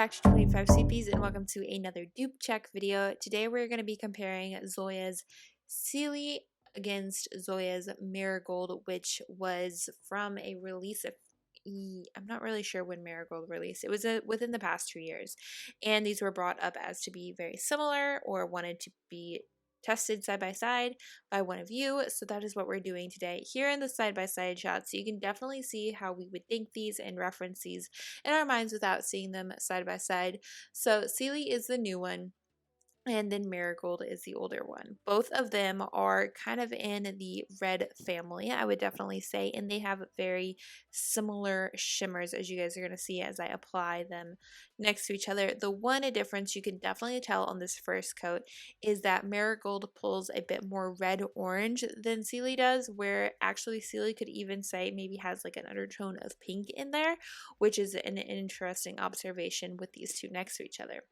back to 25 Sweetpeas and welcome to another dupe check video. Today we're going to be comparing Zoya's Celi against Zoya's Marigold, which was from a release of I'm not really sure when Marigold released. It was within the past 2 years, and these were brought up as to be very similar or wanted to be tested side by side by one of you. So that is what we're doing today here in the side by side shots. So you can definitely see how we would think these and reference these in our minds without seeing them side by side. So Celi is the new one, and then Marigold is the older one. Both of them are kind of in the red family, I would definitely say, and they have very similar shimmers, as you guys are going to see as I apply them next to each other. The one difference you can definitely tell on this first coat is that Marigold pulls a bit more red-orange than Celi does, where actually Celi could even say maybe has like an undertone of pink in there, which is an interesting observation with these two next to each other.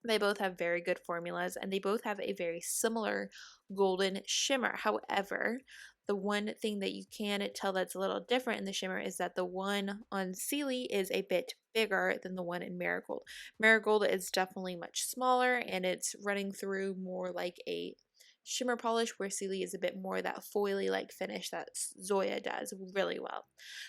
They both have very good formulas and they both have a very similar golden shimmer. However, the one thing that you can tell that's a little different in the shimmer is that the one on Celi is a bit bigger than the one in Marigold. Marigold is definitely much smaller and it's running through more like a shimmer polish, where Celi is a bit more that foily like finish that Zoya does really well.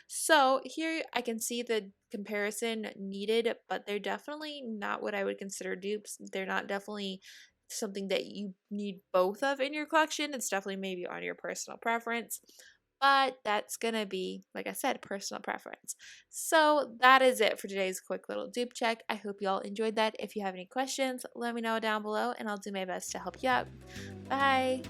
So here I can see the comparison needed, but they're definitely not what I would consider dupes. They're not definitely something that you need both of in your collection. It's definitely maybe on your personal preference, but that's gonna be, like I said, personal preference. So that is it for today's quick little dupe check. I hope you all enjoyed that. If you have any questions, let me know down below and I'll do my best to help you out. Bye!